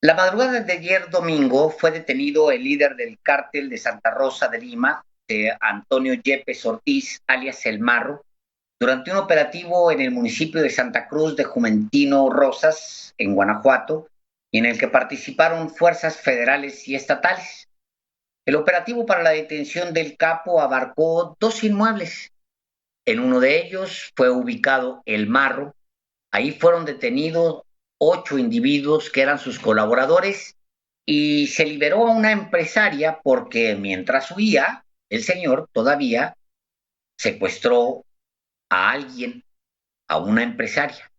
La madrugada de ayer domingo fue detenido el líder del cártel de Santa Rosa de Lima, Antonio Yepes Ortiz, alias El Marro, durante un operativo en el municipio de Santa Cruz de Juventino Rosas, en Guanajuato, y en el que participaron fuerzas federales y estatales. El operativo para la detención del capo abarcó dos inmuebles. En uno de ellos fue ubicado El Marro. Ahí fueron detenidos 8 individuos que eran sus colaboradores y se liberó a una empresaria porque mientras huía, el señor todavía secuestró a alguien, a una empresaria.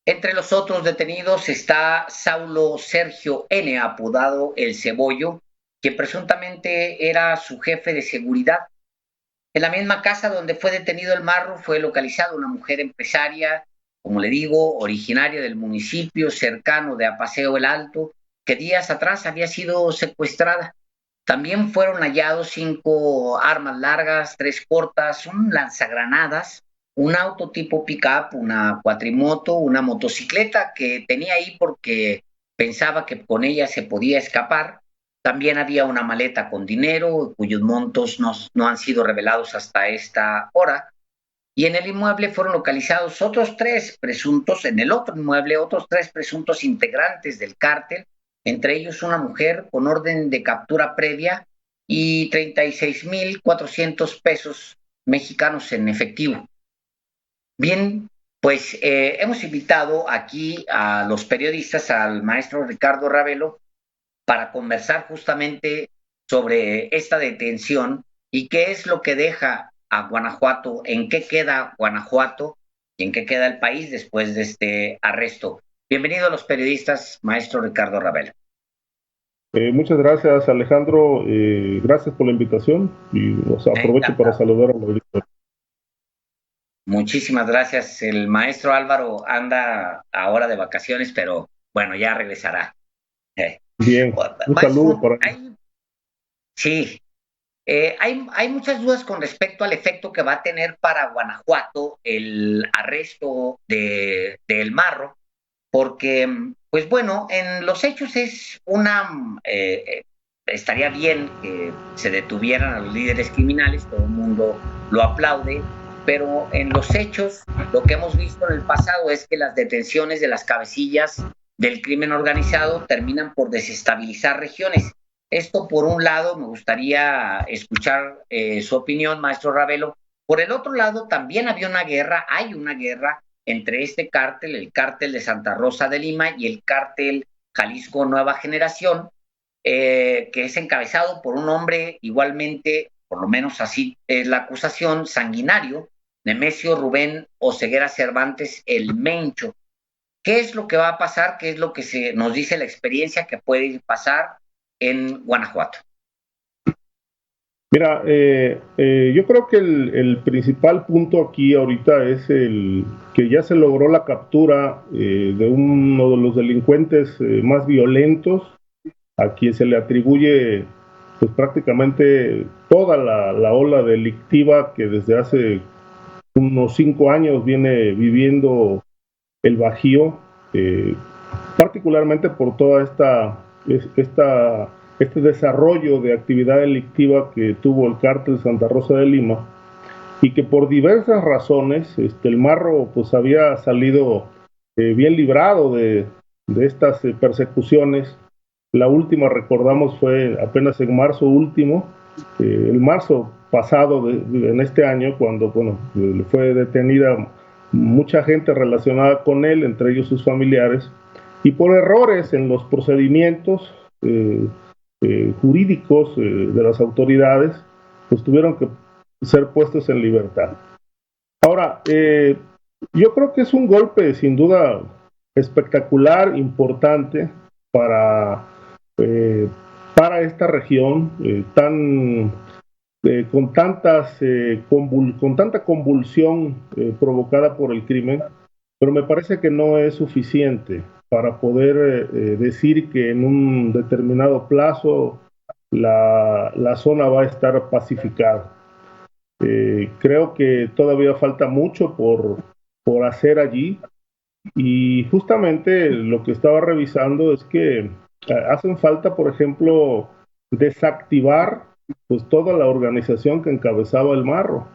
Entre los otros detenidos está Saulo Sergio N., apodado El Cebollo, quien presuntamente era su jefe de seguridad. En la misma casa donde fue detenido el Marro fue localizada una mujer empresaria, como le digo, originaria del municipio cercano de Apaseo el Alto, que días atrás había sido secuestrada. También fueron hallados 5 armas largas, 3 cortas, un lanzagranadas, un auto tipo pickup, una cuatrimoto, una motocicleta que tenía ahí porque pensaba que con ella se podía escapar. También había una maleta con dinero cuyos montos no han sido revelados hasta esta hora. Y en el inmueble fueron localizados otros 3 presuntos, en el otro inmueble otros 3 presuntos integrantes del cártel, entre ellos una mujer con orden de captura previa y 36,400 pesos mexicanos en efectivo. Bien, pues hemos invitado aquí a los periodistas, al maestro Ricardo Ravelo, para conversar justamente sobre esta detención y qué es lo que deja a Guanajuato, en qué queda Guanajuato y en qué queda el país después de este arresto. Bienvenido a los periodistas, maestro Ricardo Ravelo. Muchas gracias, Alejandro. Gracias por la invitación y aprovecho para Encantado. saludar a la audiencia. Muchísimas gracias. El maestro Álvaro anda ahora de vacaciones, pero bueno, ya regresará. Eh, Bien, un saludo Maestro, para él. sí, hay muchas dudas con respecto al efecto que va a tener para Guanajuato el arresto de El Marro, porque, pues bueno, en los hechos es estaría bien que se detuvieran a los líderes criminales, todo el mundo lo aplaude, pero en los hechos lo que hemos visto en el pasado es que las detenciones de las cabecillas del crimen organizado terminan por desestabilizar regiones. Esto por un lado, me gustaría escuchar su opinión, maestro Ravelo. Por el otro lado, también hay una guerra entre este cártel, el cártel de Santa Rosa de Lima y el cártel Jalisco Nueva Generación, que es encabezado por un hombre igualmente, por lo menos así es la acusación, sanguinario, Nemesio Rubén Oseguera Cervantes, el Mencho. ¿Qué es lo que va a pasar? ¿Qué es lo que nos dice la experiencia que puede pasar en Guanajuato? Mira, yo creo que el principal punto aquí ahorita es el que ya se logró la captura de uno de los delincuentes más violentos, a quien se le atribuye pues prácticamente toda la ola delictiva que desde hace unos 5 años viene viviendo el Bajío, eh, particularmente por toda este desarrollo de actividad delictiva que tuvo el cártel Santa Rosa de Lima y que por diversas razones el Marro pues había salido bien librado de estas persecuciones. La última, recordamos, fue apenas en marzo último, el marzo pasado en este año, cuando bueno, fue detenida mucha gente relacionada con él, entre ellos sus familiares, y por errores en los procedimientos jurídicos de las autoridades, pues tuvieron que ser puestos en libertad. Ahora, yo creo que es un golpe sin duda espectacular, importante para, eh, para esta región con tanta convulsión provocada por el crimen, pero me parece que no es suficiente para poder decir que en un determinado plazo la zona va a estar pacificada. Creo que todavía falta mucho por hacer allí. Y justamente lo que estaba revisando es que hacen falta, por ejemplo, desactivar pues toda la organización que encabezaba el Marro.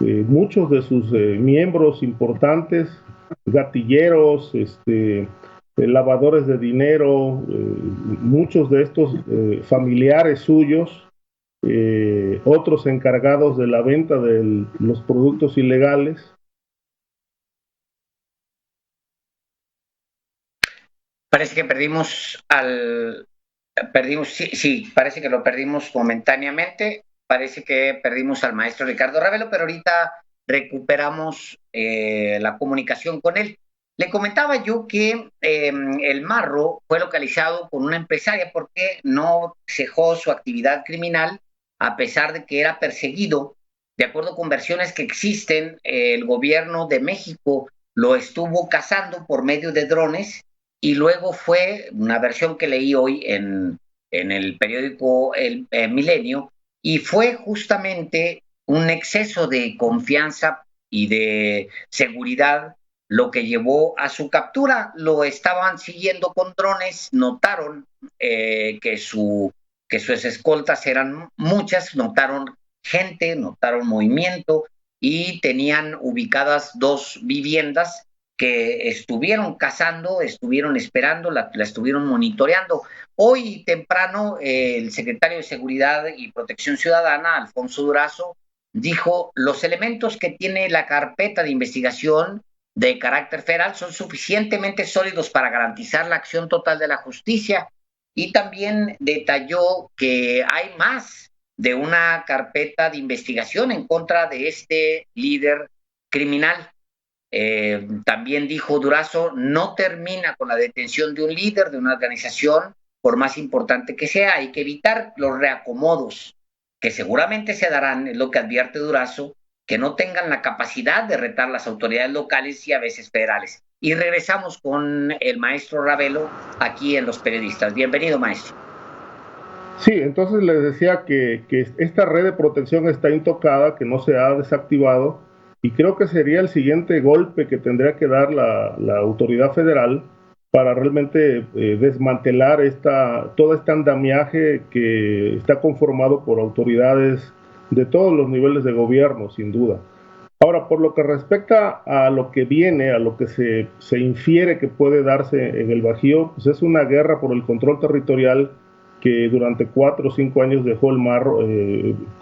Muchos de sus miembros importantes, gatilleros, lavadores de dinero, muchos de estos familiares suyos, otros encargados de la venta de los productos ilegales. Parece que perdimos, sí, sí, parece que lo perdimos momentáneamente, parece que perdimos al maestro Ricardo Ravelo, pero ahorita recuperamos la comunicación con él. Le comentaba yo que el Marro fue localizado con una empresaria porque no cejó su actividad criminal a pesar de que era perseguido. De acuerdo con versiones que existen, el gobierno de México lo estuvo cazando por medio de drones y luego fue una versión que leí hoy en el periódico El Milenio, y fue justamente un exceso de confianza y de seguridad lo que llevó a su captura. Lo estaban siguiendo con drones, notaron que sus escoltas eran muchas, notaron gente, notaron movimiento y tenían ubicadas dos viviendas que estuvieron cazando, estuvieron esperando, la estuvieron monitoreando. Hoy temprano, el secretario de Seguridad y Protección Ciudadana, Alfonso Durazo, dijo, los elementos que tiene la carpeta de investigación de carácter federal son suficientemente sólidos para garantizar la acción total de la justicia. Y también detalló que hay más de una carpeta de investigación en contra de este líder criminal. También dijo Durazo, no termina con la detención de un líder de una organización, por más importante que sea, hay que evitar los reacomodos, que seguramente se darán, es lo que advierte Durazo, que no tengan la capacidad de retar las autoridades locales y a veces federales. Y regresamos con el maestro Ravelo aquí en Los Periodistas. Bienvenido, maestro. Sí, entonces les decía que esta red de protección está intocada, que no se ha desactivado, y creo que sería el siguiente golpe que tendría que dar la autoridad federal para realmente desmantelar todo este andamiaje que está conformado por autoridades de todos los niveles de gobierno, sin duda. Ahora, por lo que respecta a lo que viene, a lo que se infiere que puede darse en el Bajío, pues es una guerra por el control territorial que durante 4 o 5 años dejó el Marro,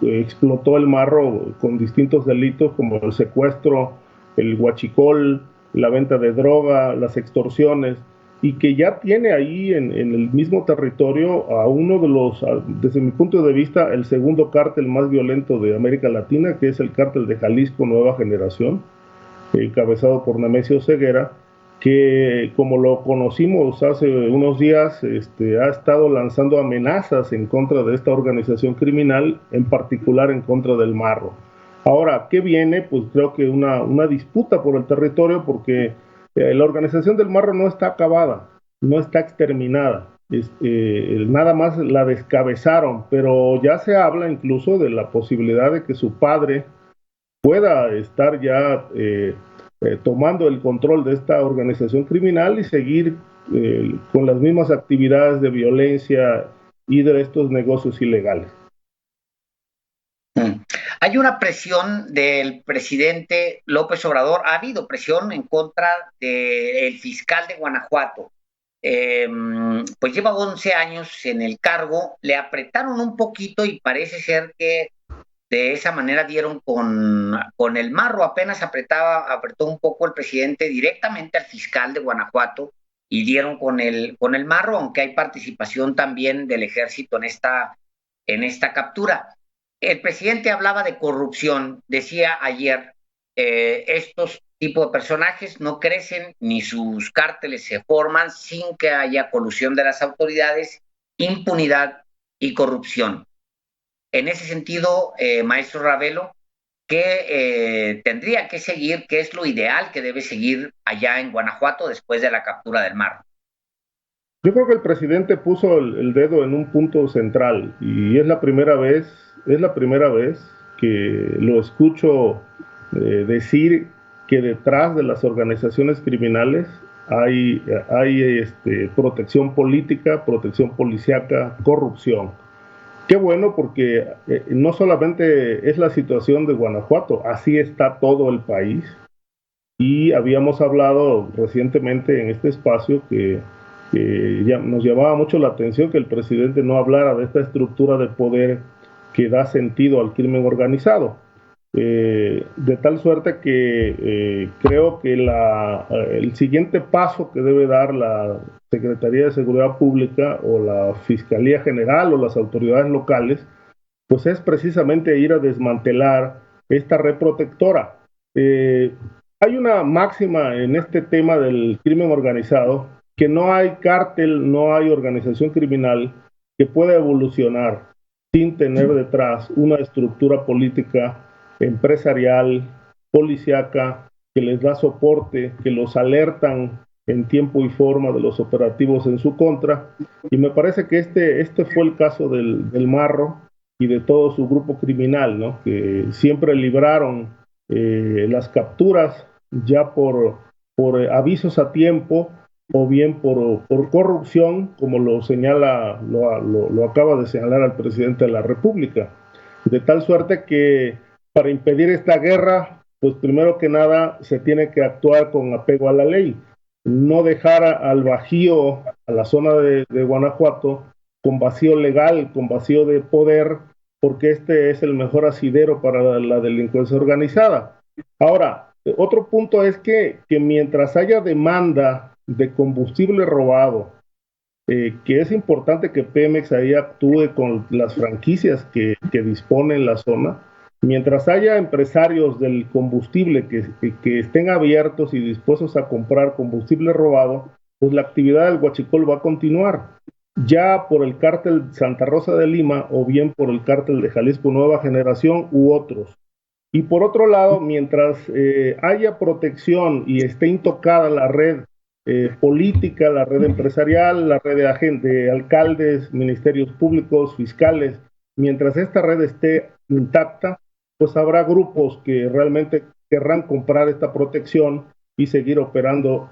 explotó el Marro con distintos delitos como el secuestro, el huachicol, la venta de droga, las extorsiones, y que ya tiene ahí en el mismo territorio a uno de los, desde mi punto de vista, el segundo cártel más violento de América Latina, que es el cártel de Jalisco Nueva Generación, encabezado por Nemesio Ceguera, que como lo conocimos hace unos días, ha estado lanzando amenazas en contra de esta organización criminal, en particular en contra del Marro. Ahora, ¿qué viene? Pues creo que una disputa por el territorio, porque la organización del Marro no está acabada, no está exterminada. Nada más la descabezaron, pero ya se habla incluso de la posibilidad de que su padre pueda estar ya tomando el control de esta organización criminal y seguir con las mismas actividades de violencia y de estos negocios ilegales. Hay una presión del presidente López Obrador, ha habido presión en contra del fiscal de Guanajuato. Pues lleva 11 años en el cargo, le apretaron un poquito y parece ser que de esa manera dieron con el marro, apenas apretó un poco el presidente directamente al fiscal de Guanajuato y dieron con el marro, aunque hay participación también del ejército en esta captura. El presidente hablaba de corrupción, decía ayer, estos tipos de personajes no crecen ni sus cárteles se forman sin que haya colusión de las autoridades, impunidad y corrupción. En ese sentido, maestro Ravelo, ¿qué tendría que seguir, qué es lo ideal que debe seguir allá en Guanajuato después de la captura del Marro? Yo creo que el presidente puso el dedo en un punto central y es la primera vez que lo escucho decir que detrás de las organizaciones criminales hay protección política, protección policíaca, corrupción. Qué bueno, porque no solamente es la situación de Guanajuato, así está todo el país. Y habíamos hablado recientemente en este espacio que ya nos llamaba mucho la atención que el presidente no hablara de esta estructura de poder que da sentido al crimen organizado. De tal suerte que creo que el siguiente paso que debe dar la Secretaría de Seguridad Pública o la Fiscalía General o las autoridades locales, pues es precisamente ir a desmantelar esta red protectora. Hay una máxima en este tema del crimen organizado, que no hay cártel, no hay organización criminal que pueda evolucionar sin tener detrás una estructura política, empresarial, policíaca, que les da soporte, que los alertan en tiempo y forma de los operativos en su contra. Y me parece que este fue el caso del Marro y de todo su grupo criminal, ¿no? Que siempre libraron las capturas ya por avisos a tiempo o bien por corrupción, como lo señala, lo acaba de señalar el presidente de la República. De tal suerte que para impedir esta guerra, pues primero que nada se tiene que actuar con apego a la ley, no dejar al Bajío, a la zona de Guanajuato, con vacío legal, con vacío de poder, porque este es el mejor asidero para la delincuencia organizada. Ahora, otro punto es que mientras haya demanda de combustible robado, que es importante que Pemex ahí actúe con las franquicias que dispone en la zona, mientras haya empresarios del combustible que estén abiertos y dispuestos a comprar combustible robado, pues la actividad del huachicol va a continuar, ya por el cártel Santa Rosa de Lima o bien por el cártel de Jalisco Nueva Generación u otros. Y por otro lado, mientras haya protección y esté intocada la red política, la red empresarial, la red de alcaldes, ministerios públicos, fiscales, mientras esta red esté intacta, pues habrá grupos que realmente querrán comprar esta protección y seguir operando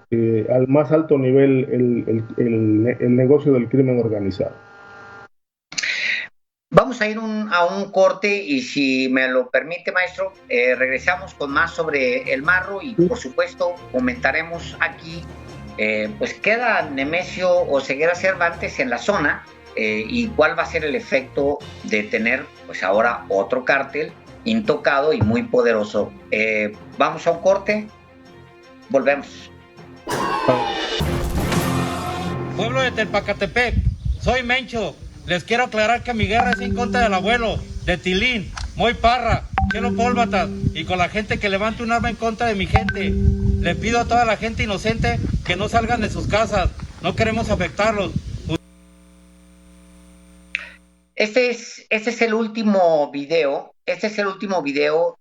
al más alto nivel el negocio del crimen organizado. Vamos a ir a un corte y si me lo permite, maestro, regresamos con más sobre el Marro y por supuesto comentaremos aquí, pues queda Nemesio Oseguera Cervantes en la zona y cuál va a ser el efecto de tener pues ahora otro cártel intocado y muy poderoso. Vamos a un corte, volvemos. Pueblo de Telpacatepec, soy Mencho. Les quiero aclarar que mi guerra es en contra del abuelo, de Tilín, Moy Parra, Chelo Pólvatas y con la gente que levante un arma en contra de mi gente. Le pido a toda la gente inocente que no salgan de sus casas. No queremos afectarlos. Este es el último video. Este es el último video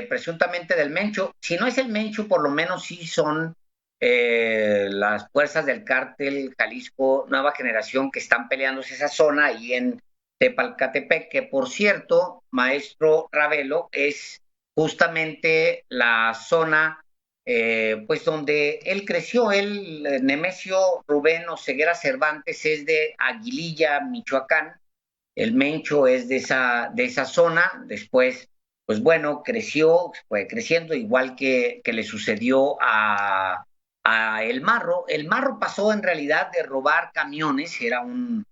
presuntamente del Mencho. Si no es el Mencho, por lo menos sí son las fuerzas del cártel Jalisco Nueva Generación que están peleándose esa zona ahí en Tepalcatepec, que por cierto, maestro Ravelo, es justamente la zona pues donde él creció. Nemesio Rubén Oseguera Cervantes es de Aguililla, Michoacán. El Mencho es de esa zona. Después, pues bueno, creció, fue creciendo, igual que le sucedió a El Marro. El Marro pasó en realidad de robar camiones, era un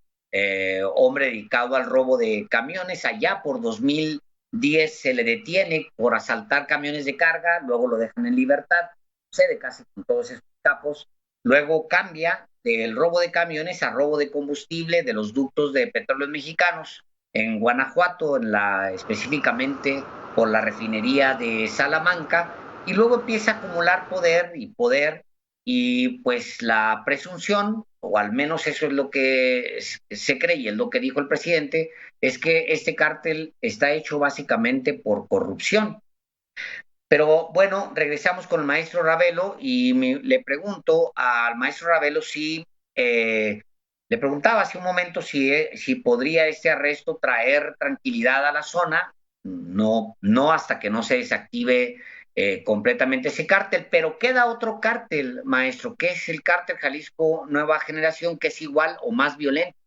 hombre dedicado al robo de camiones. Allá por 2010 se le detiene por asaltar camiones de carga, luego lo dejan en libertad, sucede casi con todos esos capos. Luego cambia del robo de camiones a robo de combustible de los ductos de petróleos mexicanos en Guanajuato, específicamente por la refinería de Salamanca, y luego empieza a acumular poder, y pues la presunción, o al menos eso es lo que se cree y es lo que dijo el presidente, es que este cártel está hecho básicamente por corrupción. Pero bueno, regresamos con el maestro Ravelo y le pregunto al maestro Ravelo si, le preguntaba hace un momento si podría este arresto traer tranquilidad a la zona, no hasta que no se desactive completamente ese cártel, pero queda otro cártel, maestro, que es el cártel Jalisco Nueva Generación, que es igual o más violento.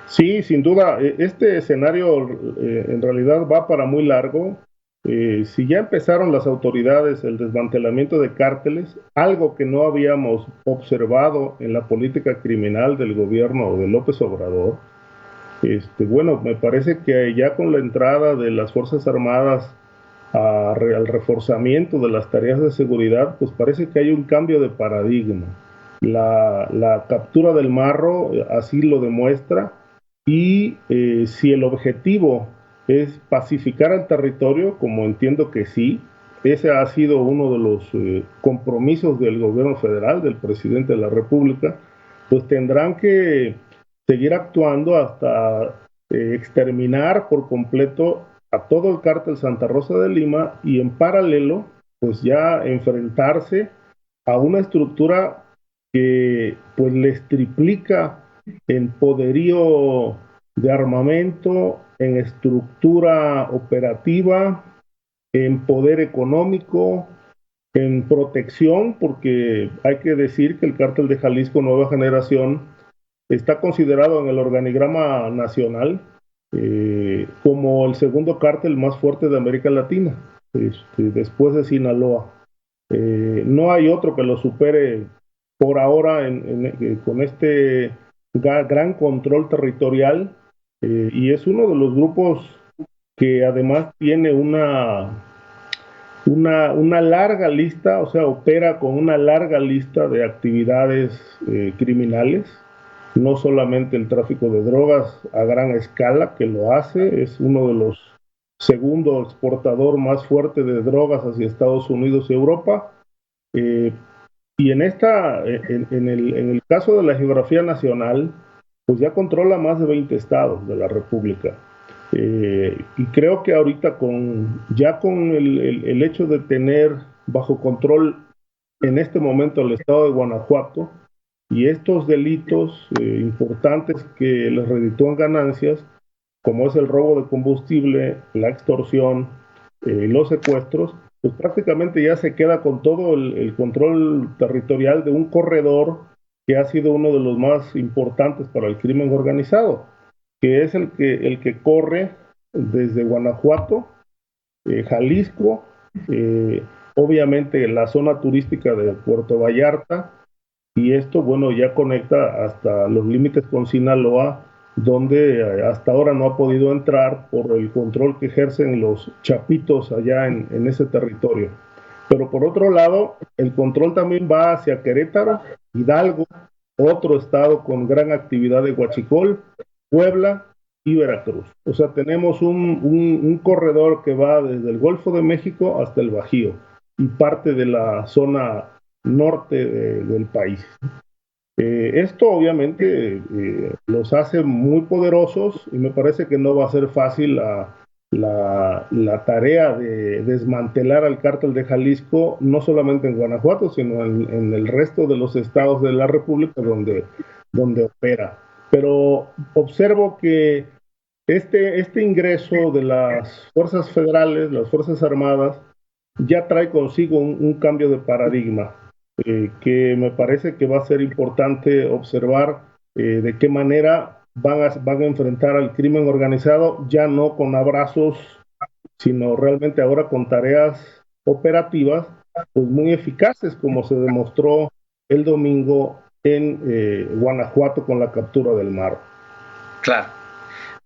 Sí, sin duda, este escenario en realidad va para muy largo. Si ya empezaron las autoridades el desmantelamiento de cárteles, algo que no habíamos observado en la política criminal del gobierno de López Obrador, bueno, me parece que ya con la entrada de las Fuerzas Armadas al reforzamiento de las tareas de seguridad, pues parece que hay un cambio de paradigma. La captura del Marro así lo demuestra y si el objetivo es pacificar el territorio, como entiendo que sí, ese ha sido uno de los compromisos del gobierno federal, del presidente de la República, pues tendrán que seguir actuando hasta exterminar por completo a todo el cártel Santa Rosa de Lima y en paralelo, pues ya enfrentarse a una estructura que pues les triplica en poderío de armamento, en estructura operativa, en poder económico, en protección, porque hay que decir que el cártel de Jalisco Nueva Generación está considerado en el organigrama nacional como el segundo cártel más fuerte de América Latina, después de Sinaloa. No hay otro que lo supere por ahora con este gran control territorial y es uno de los grupos que además tiene una larga lista, o sea, opera con una larga lista de actividades criminales, no solamente el tráfico de drogas a gran escala, que lo hace, es uno de los segundo exportador más fuerte de drogas hacia Estados Unidos y Europa, eh, y en el caso de la geografía nacional, pues ya controla más de 20 estados de la República. Y creo que ahorita ya con el hecho de tener bajo control en este momento el estado de Guanajuato y estos delitos importantes que les reditúan ganancias, como es el robo de combustible, la extorsión, los secuestros, pues prácticamente ya se queda con todo el control territorial de un corredor que ha sido uno de los más importantes para el crimen organizado, que es el que corre desde Guanajuato, Jalisco, obviamente la zona turística de Puerto Vallarta, y esto, bueno, ya conecta hasta los límites con Sinaloa, donde hasta ahora no ha podido entrar por el control que ejercen los chapitos allá en ese territorio. Pero por otro lado, el control también va hacia Querétaro, Hidalgo, otro estado con gran actividad de huachicol, Puebla y Veracruz. O sea, tenemos un corredor que va desde el Golfo de México hasta el Bajío y parte de la zona norte del país. Esto obviamente los hace muy poderosos y me parece que no va a ser fácil la tarea de desmantelar al cártel de Jalisco, no solamente en Guanajuato, sino en el resto de los estados de la República donde opera. Pero observo que este ingreso de las fuerzas federales, las fuerzas armadas, ya trae consigo un cambio de paradigma que me parece que va a ser importante observar de qué manera van a enfrentar al crimen organizado, ya no con abrazos, sino realmente ahora con tareas operativas pues muy eficaces, como se demostró el domingo en Guanajuato con la captura del Marro. Claro.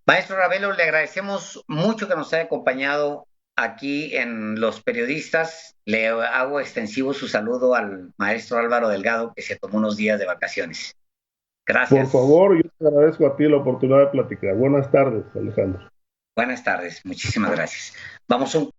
Maestro Ravelo, le agradecemos mucho que nos haya acompañado aquí en Los Periodistas. Le hago extensivo su saludo al maestro Álvaro Delgado, que se tomó unos días de vacaciones. Gracias. Por favor, yo te agradezco a ti la oportunidad de platicar. Buenas tardes, Alejandro. Buenas tardes, muchísimas gracias. Vamos a un